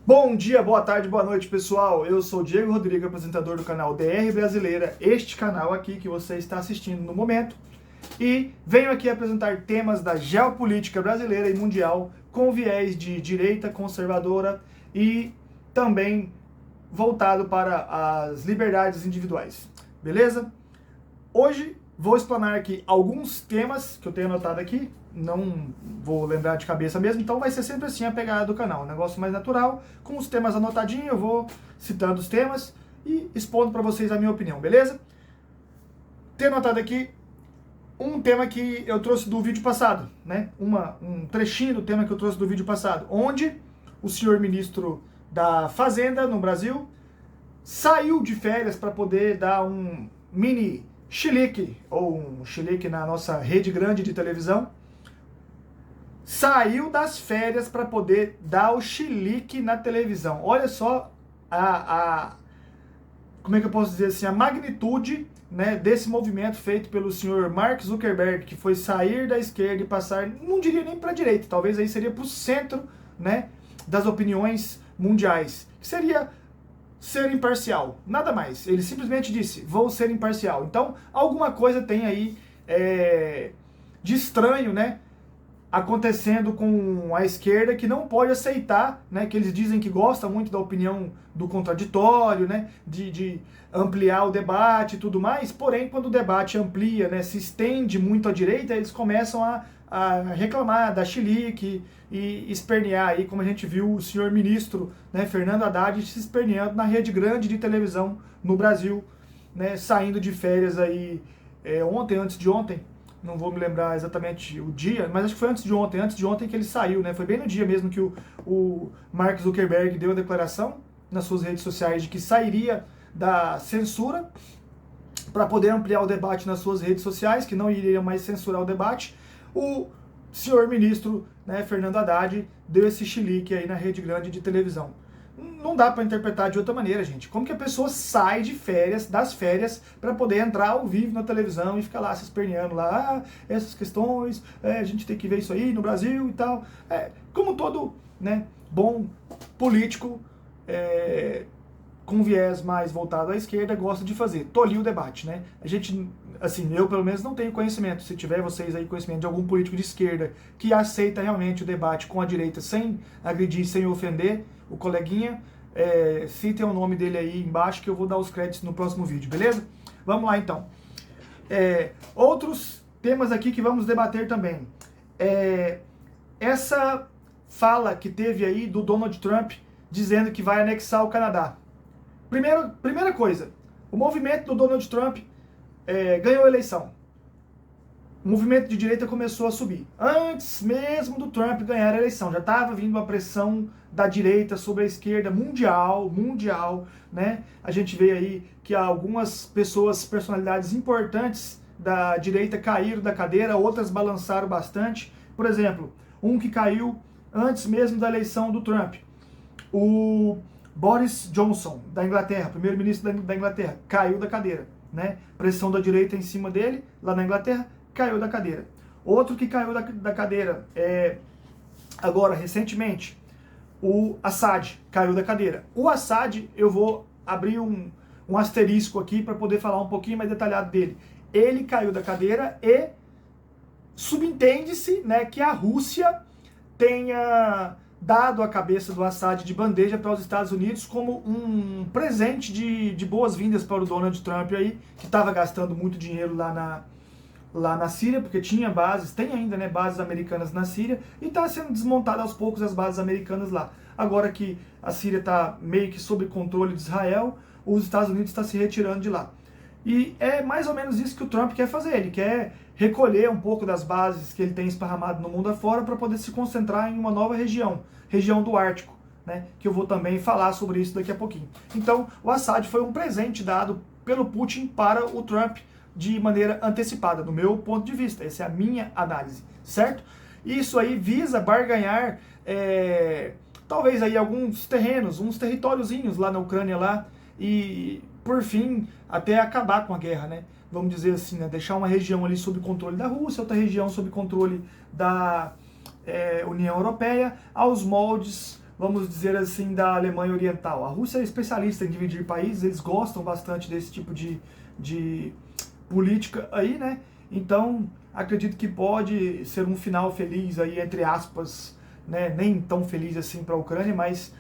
Bom dia, boa tarde, boa noite, pessoal. Eu sou o Diego Rodrigo, apresentador do canal DR Brasileira, este canal aqui que você está assistindo no momento. E venho aqui apresentar temas da geopolítica brasileira e mundial com viés de direita conservadora e também voltado para as liberdades individuais. Beleza? Hoje vou explanar aqui alguns temas que eu tenho anotado aqui, não vou lembrar de cabeça mesmo, então vai ser sempre assim a pegada do canal, um negócio mais natural, com os temas anotadinhos, eu vou citando os temas e expondo para vocês a minha opinião, beleza? Tenho anotado aqui um tema que eu trouxe do vídeo passado, né? Um trechinho do tema que eu trouxe do vídeo passado, onde o senhor ministro da Fazenda no Brasil saiu de férias para poder dar um mini chilique, ou um chilique na nossa rede grande de televisão, saiu das férias para poder dar o chilique na televisão. Olha só como é que eu posso dizer assim, a magnitude, né, desse movimento feito pelo senhor Mark Zuckerberg, que foi sair da esquerda e passar, não diria nem para a direita, talvez aí seria para o centro, né, das opiniões mundiais, que seria ser imparcial, nada mais. Ele simplesmente disse, vou ser imparcial. Então, alguma coisa tem aí de estranho, né, acontecendo com a esquerda, que não pode aceitar, né, que eles dizem que gosta muito da opinião do contraditório, né, de ampliar o debate e tudo mais, porém, quando o debate amplia, né, se estende muito à direita, eles começam a reclamar, dar chilique e espernear aí, como a gente viu o senhor ministro, né, Fernando Haddad, se esperneando na rede grande de televisão no Brasil, né, saindo de férias aí ontem, antes de ontem, não vou me lembrar exatamente o dia, mas acho que foi antes de ontem que ele saiu, né, foi bem no dia mesmo que o Mark Zuckerberg deu a declaração nas suas redes sociais de que sairia da censura para poder ampliar o debate nas suas redes sociais, que não iria mais censurar o debate. O senhor ministro, né, Fernando Haddad, deu esse chilique aí na rede grande de televisão. Não dá para interpretar de outra maneira, gente. Como que a pessoa sai de férias, das férias, para poder entrar ao vivo na televisão e ficar lá se esperneando lá, essas questões, a gente tem que ver isso aí no Brasil e tal. Como todo, né, bom político com viés mais voltado à esquerda gosta de fazer, tolir o debate, né? A gente, assim, eu pelo menos não tenho conhecimento, se tiver vocês aí conhecimento de algum político de esquerda que aceita realmente o debate com a direita sem agredir, sem ofender o coleguinha, citem o nome dele aí embaixo que eu vou dar os créditos no próximo vídeo, beleza? Vamos lá então. Outros temas aqui que vamos debater também. Essa fala que teve aí do Donald Trump dizendo que vai anexar o Canadá. Primeira coisa, o movimento do Donald Trump ganhou a eleição. O movimento de direita começou a subir. Antes mesmo do Trump ganhar a eleição, já estava vindo uma pressão da direita sobre a esquerda mundial, né? A gente vê aí que algumas pessoas, personalidades importantes da direita caíram da cadeira, outras balançaram bastante. Por exemplo, um que caiu antes mesmo da eleição do Trump, o Boris Johnson, da Inglaterra, primeiro-ministro da Inglaterra, caiu da cadeira, né? Pressão da direita em cima dele, lá na Inglaterra, caiu da cadeira. Outro que caiu da cadeira, agora, recentemente, o Assad caiu da cadeira. O Assad, eu vou abrir um asterisco aqui para poder falar um pouquinho mais detalhado dele. Ele caiu da cadeira e subentende-se, né, que a Rússia tenha dado a cabeça do Assad de bandeja para os Estados Unidos como um presente de boas-vindas para o Donald Trump aí, que estava gastando muito dinheiro lá na Síria, porque tinha bases, tem ainda, né, bases americanas na Síria, e está sendo desmontada aos poucos as bases americanas lá. Agora que a Síria está meio que sob controle de Israel, os Estados Unidos estão se retirando de lá. E é mais ou menos isso que o Trump quer fazer, ele quer recolher um pouco das bases que ele tem esparramado no mundo afora para poder se concentrar em uma nova região do Ártico, né, que eu vou também falar sobre isso daqui a pouquinho. Então, o Assad foi um presente dado pelo Putin para o Trump de maneira antecipada, no meu ponto de vista. Essa é a minha análise, certo? Isso aí visa barganhar, talvez aí alguns terrenos, uns territóriozinhos lá na Ucrânia lá, e por fim até acabar com a guerra, né? Vamos dizer assim, né? Deixar uma região ali sob controle da Rússia, outra região sob controle da União Europeia, aos moldes, vamos dizer assim, da Alemanha Oriental. A Rússia é especialista em dividir países, eles gostam bastante desse tipo de política aí, né? Então, acredito que pode ser um final feliz aí, entre aspas, né? Nem tão feliz assim para a Ucrânia, mas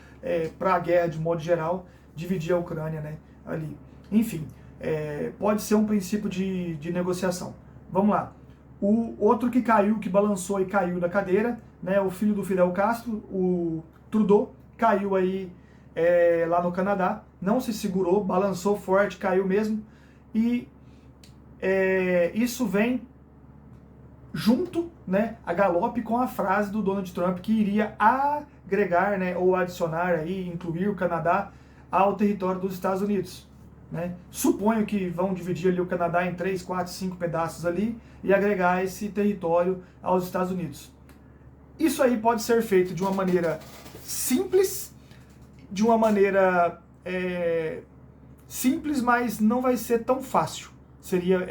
para a guerra de modo geral, dividir a Ucrânia, né? Ali. Enfim, pode ser um princípio de negociação. Vamos lá. O outro que caiu, que balançou e caiu da cadeira, né? O filho do Fidel Castro, o Trudeau, caiu aí lá no Canadá, não se segurou, balançou forte, caiu mesmo, e isso vem junto, né, a galope com a frase do Donald Trump que iria agregar, né, ou adicionar aí, incluir o Canadá ao território dos Estados Unidos. Né? Suponho que vão dividir ali o Canadá em 3, 4, 5 pedaços ali e agregar esse território aos Estados Unidos. Isso aí pode ser feito de uma maneira simples, de uma maneira simples, mas não vai ser tão fácil. Seria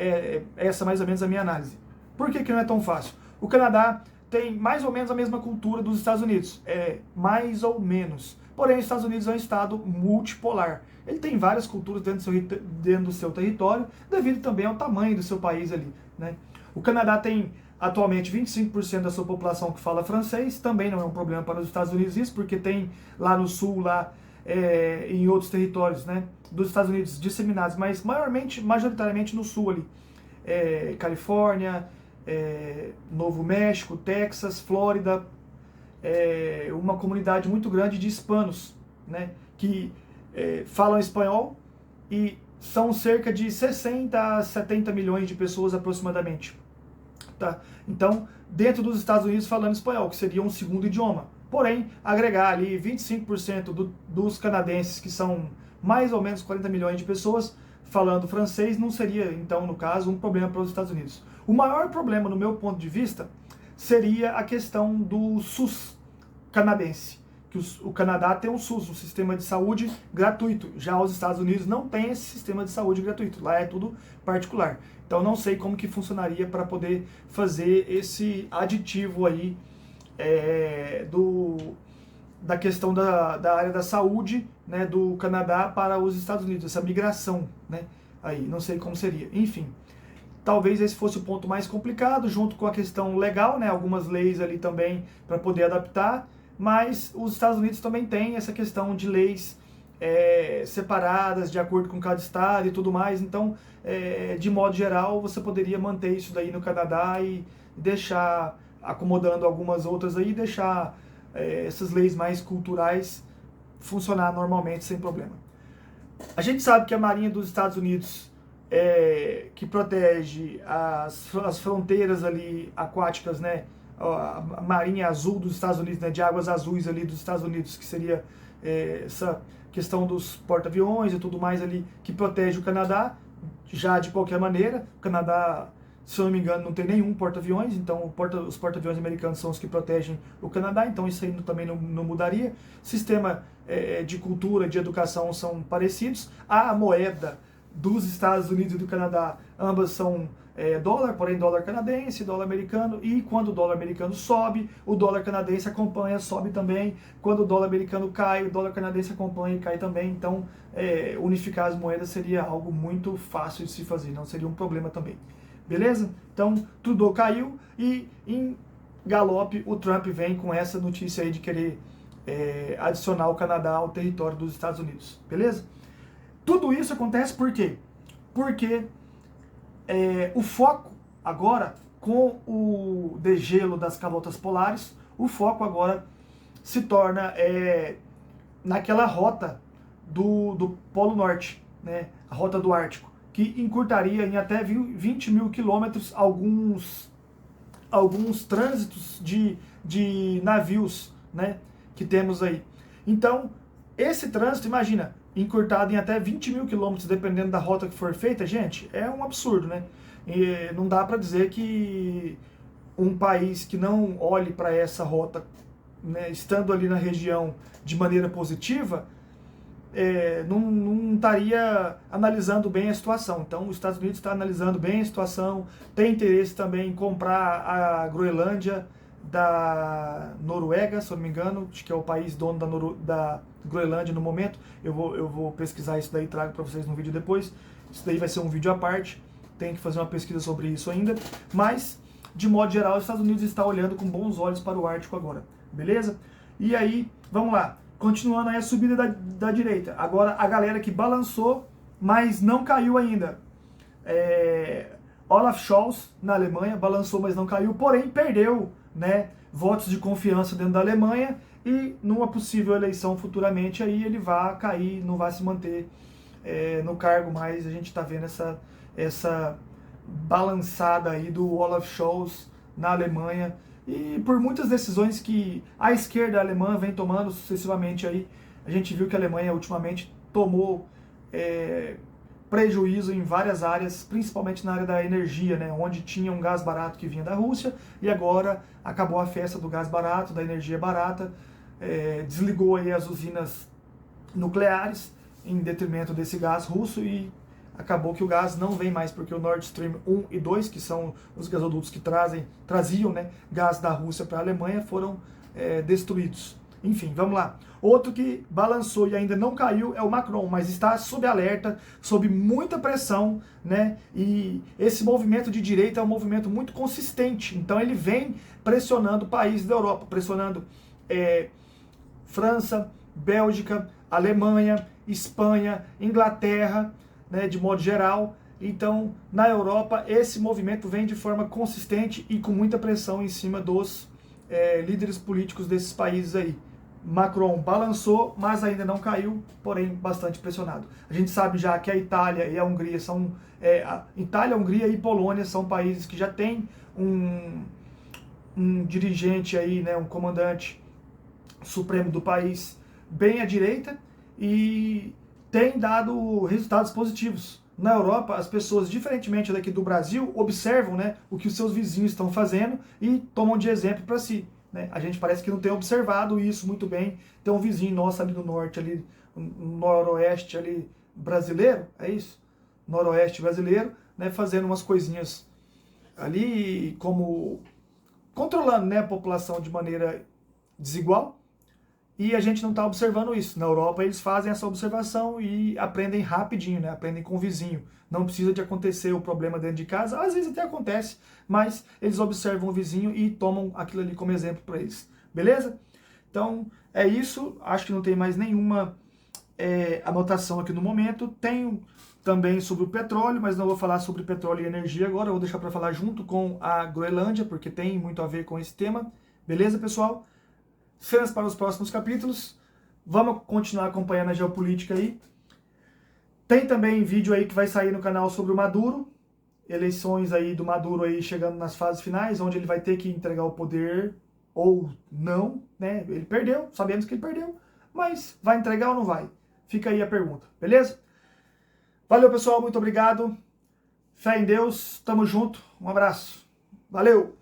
essa mais ou menos a minha análise. Por que não é tão fácil? O Canadá tem mais ou menos a mesma cultura dos Estados Unidos. Mais ou menos. Porém, os Estados Unidos é um estado multipolar. Ele tem várias culturas dentro do seu território, devido também ao tamanho do seu país ali. Né? O Canadá tem atualmente 25% da sua população que fala francês, também não é um problema para os Estados Unidos isso, porque tem lá no sul, lá em outros territórios, né, dos Estados Unidos disseminados, mas majoritariamente no sul ali. Califórnia, Novo México, Texas, Flórida, uma comunidade muito grande de hispanos, né, que falam espanhol, e são cerca de 60 a 70 milhões de pessoas aproximadamente. Tá? Então, dentro dos Estados Unidos falando espanhol, que seria um segundo idioma. Porém, agregar ali 25% dos canadenses, que são mais ou menos 40 milhões de pessoas, falando francês, não seria, então, no caso, um problema para os Estados Unidos. O maior problema, no meu ponto de vista, seria a questão do SUS canadense. Que o Canadá tem um SUS, um sistema de saúde gratuito. Já os Estados Unidos não tem esse sistema de saúde gratuito. Lá é tudo particular. Então não sei como que funcionaria para poder fazer esse aditivo aí da questão da área da saúde, né, do Canadá para os Estados Unidos, essa migração, né, aí, não sei como seria. Enfim, talvez esse fosse o ponto mais complicado, junto com a questão legal, né, algumas leis ali também para poder adaptar, mas os Estados Unidos também têm essa questão de leis separadas, de acordo com cada estado e tudo mais, então, de modo geral, você poderia manter isso daí no Canadá e deixar, acomodando algumas outras aí, deixar essas leis mais culturais funcionar normalmente, sem problema. A gente sabe que a Marinha dos Estados Unidos, que protege as fronteiras ali aquáticas, né, a Marinha Azul dos Estados Unidos, né, de águas azuis ali dos Estados Unidos, que seria essa questão dos porta-aviões e tudo mais ali, que protege o Canadá, já de qualquer maneira. O Canadá, se eu não me engano, não tem nenhum porta-aviões, então os porta-aviões americanos são os que protegem o Canadá, então isso aí também não mudaria. Sistema de cultura, de educação são parecidos. A moeda dos Estados Unidos e do Canadá, ambas são dólar, porém dólar canadense, dólar americano, e quando o dólar americano sobe, o dólar canadense acompanha, sobe também. Quando o dólar americano cai, o dólar canadense acompanha e cai também. Então, unificar as moedas seria algo muito fácil de se fazer, não seria um problema também. Beleza? Então, Trudeau caiu e em galope o Trump vem com essa notícia aí de querer adicionar o Canadá ao território dos Estados Unidos. Beleza? Tudo isso acontece por quê? Porque o foco agora, com o degelo das calotas polares, o foco agora se torna naquela rota do Polo Norte, né? A rota do Ártico, que encurtaria em até 20 mil quilômetros alguns trânsitos de navios, né, que temos aí. Então, esse trânsito, imagina, encurtado em até 20 mil quilômetros, dependendo da rota que for feita, gente, é um absurdo, né? E não dá para dizer que um país que não olhe para essa rota, né, estando ali na região de maneira positiva, não estaria analisando bem a situação. Então, os Estados Unidos está analisando bem a situação, tem interesse também em comprar a Groenlândia, da Noruega, se eu não me engano, acho que é o país dono da Groenlândia no momento. Eu vou pesquisar isso daí e trago para vocês no vídeo depois. Isso daí vai ser um vídeo à parte, tem que fazer uma pesquisa sobre isso ainda. Mas, de modo geral, os Estados Unidos está olhando com bons olhos para o Ártico agora, beleza? E aí, vamos lá, continuando aí a subida da direita. Agora, a galera que balançou, mas não caiu ainda. Olaf Scholz, na Alemanha, balançou, mas não caiu, porém perdeu, né, votos de confiança dentro da Alemanha, e numa possível eleição futuramente aí ele vai cair, não vai se manter no cargo mais. A gente está vendo essa balançada aí do Olaf Scholz na Alemanha, e por muitas decisões que a esquerda alemã vem tomando sucessivamente aí. A gente viu que a Alemanha ultimamente tomou prejuízo em várias áreas, principalmente na área da energia, né, onde tinha um gás barato que vinha da Rússia, e agora acabou a festa do gás barato, da energia barata, desligou aí as usinas nucleares em detrimento desse gás russo, e acabou que o gás não vem mais, porque o Nord Stream 1 e 2, que são os gasodutos que traziam, né, gás da Rússia para a Alemanha, foram destruídos. Enfim, vamos lá. Outro que balançou e ainda não caiu é o Macron, mas está sob alerta, sob muita pressão, né? E esse movimento de direita é um movimento muito consistente. Então ele vem pressionando países da Europa, pressionando França, Bélgica, Alemanha, Espanha, Inglaterra, né, de modo geral. Então, na Europa, esse movimento vem de forma consistente e com muita pressão em cima dos líderes políticos desses países aí. Macron balançou, mas ainda não caiu, porém bastante pressionado. A gente sabe já que a Itália e a Hungria são... a Itália, a Hungria e Polônia são países que já têm um dirigente aí, né, um comandante supremo do país bem à direita, e tem dado resultados positivos. Na Europa, as pessoas, diferentemente daqui do Brasil, observam, né, o que os seus vizinhos estão fazendo e tomam de exemplo para si. Né? A gente parece que não tem observado isso muito bem. Tem um vizinho nosso ali do norte, ali, no noroeste ali, brasileiro, é isso? Noroeste brasileiro, né, fazendo umas coisinhas ali, como controlando, né, a população de maneira desigual. E a gente não está observando isso. Na Europa eles fazem essa observação e aprendem rapidinho, né? Aprendem com o vizinho. Não precisa de acontecer o problema dentro de casa. Às vezes até acontece, mas eles observam o vizinho e tomam aquilo ali como exemplo para eles. Beleza? Então é isso. Acho que não tem mais nenhuma anotação aqui no momento. Tenho também sobre o petróleo, mas não vou falar sobre petróleo e energia agora. Eu vou deixar para falar junto com a Groenlândia, porque tem muito a ver com esse tema. Beleza, pessoal? Cenas para os próximos capítulos. Vamos continuar acompanhando a geopolítica aí. Tem também vídeo aí que vai sair no canal sobre o Maduro. Eleições aí do Maduro aí chegando nas fases finais, onde ele vai ter que entregar o poder ou não, né? Ele perdeu, sabemos que ele perdeu, mas vai entregar ou não vai? Fica aí a pergunta, beleza? Valeu, pessoal, muito obrigado. Fé em Deus, tamo junto. Um abraço. Valeu!